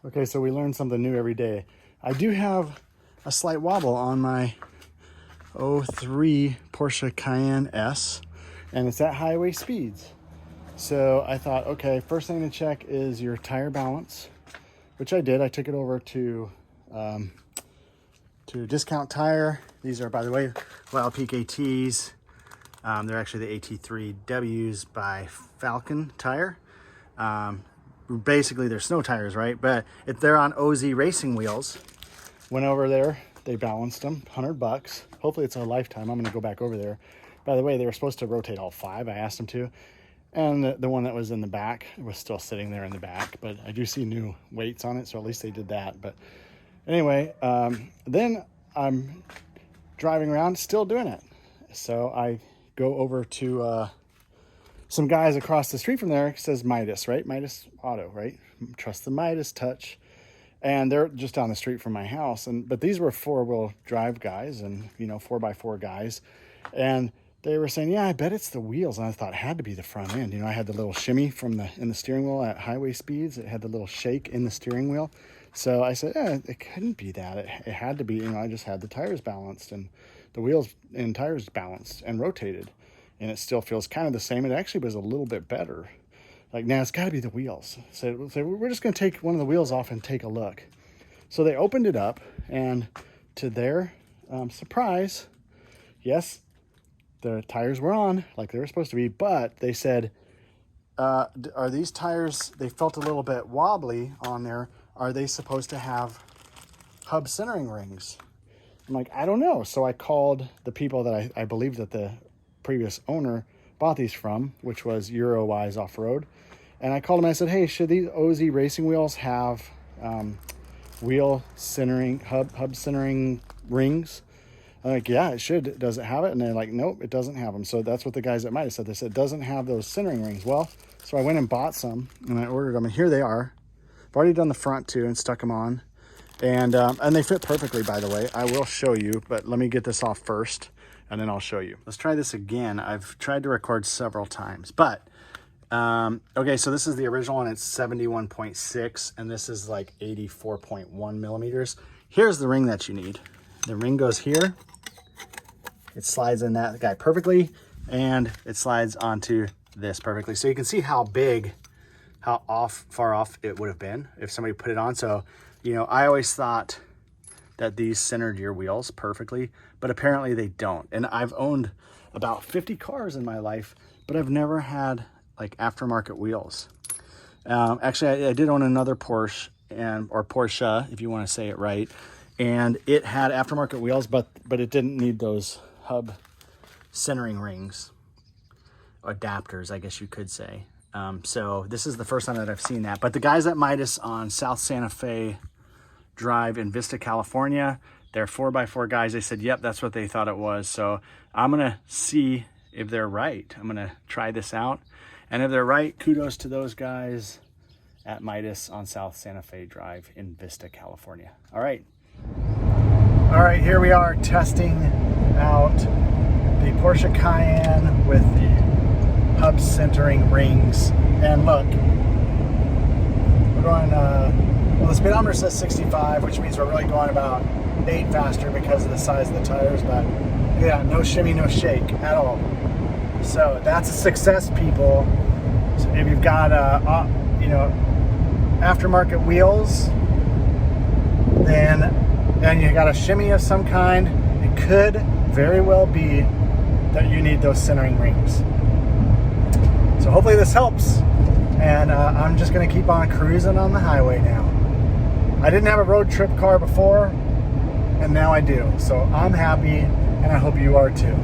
Okay, so we learn something new every day. I do have a slight wobble on my 03 Porsche Cayenne S, and it's at highway speeds. So I thought, okay, first thing to check is your tire balance, which I did. I took it over to Discount Tire. These are, by the way, Wild Peak ATs. They're actually the AT3Ws by Falcon Tire. Basically, they're snow tires, right? But if they're on OZ racing wheels, went over there, they balanced them, $100. Hopefully it's a lifetime. I'm gonna go back over there. By the way, they were supposed to rotate all 5. I asked them to. And the one that was in the back was still sitting there in the back, but I do see new weights on it, so at least they did that. But anyway, then I'm driving around still doing it. So I go over to some guys across the street from there. It says Midas, right? Midas Auto, right? Trust the Midas touch. And they're just down the street from my house. But these were 4-wheel drive guys and, 4x4 guys. And they were saying, yeah, I bet it's the wheels. And I thought it had to be the front end. I had the little shimmy in the steering wheel at highway speeds. It had the little shake in the steering wheel. So I said, it couldn't be that. It had to be, I just had the tires balanced and the wheels and tires balanced and rotated. And it still feels kind of the same. It actually was a little bit better. Like, now it's got to be the wheels. So we're just going to take one of the wheels off and take a look. So they opened it up, and to their surprise, yes, the tires were on like they were supposed to be, but they said, are these tires, they felt a little bit wobbly on there. Are they supposed to have hub centering rings? I'm like, I don't know. So I called the people that I believe that the previous owner bought these from, which was Eurowise Off-Road. And I called him and I said, hey, should these OZ racing wheels have wheel centering, hub centering rings? I'm like, yeah, it should. Does it have it? And they're like, nope, it doesn't have them. So that's what the guys at Midas said. They said it doesn't have those centering rings. Well, so I went and bought some and I ordered them, and here they are. I've already done the front too and stuck them on. And they fit perfectly, by the way. I will show you, but let me get this off first and then I'll show you. Let's try this again. I've tried to record several times, but okay, so this is the original one. It's 71.6 and this is like 84.1 millimeters. Here's the ring that you need. The ring goes here. It slides in that guy perfectly, and it slides onto this perfectly. So you can see how big, how far off it would have been if somebody put it on. So, I always thought that these centered your wheels perfectly, but apparently they don't. And I've owned about 50 cars in my life, but I've never had like aftermarket wheels. Actually, I did own another Porsche, or Porsche, if you want to say it right. And it had aftermarket wheels, but it didn't need those hub centering rings, adapters, I guess you could say. So this is the first time that I've seen that. But the guys at Midas on South Santa Fe Drive in Vista, California, they're 4x4 guys. They said, yep, that's what they thought it was. So I'm going to see if they're right. I'm going to try this out. And if they're right, kudos to those guys at Midas on South Santa Fe Drive in Vista, California. All right. All right, here we are testing out the Porsche Cayenne with the hub centering rings. And look, we're going, well, the speedometer says 65, which means we're really going about 8 faster because of the size of the tires, but yeah, no shimmy, no shake at all. So that's a success, people. So if you've got, aftermarket wheels, then you got a shimmy of some kind, it could very well be that you need those centering rings. So hopefully this helps, and I'm just going to keep on cruising on the highway now. I didn't have a road trip car before, and now I do. So I'm happy, and I hope you are too.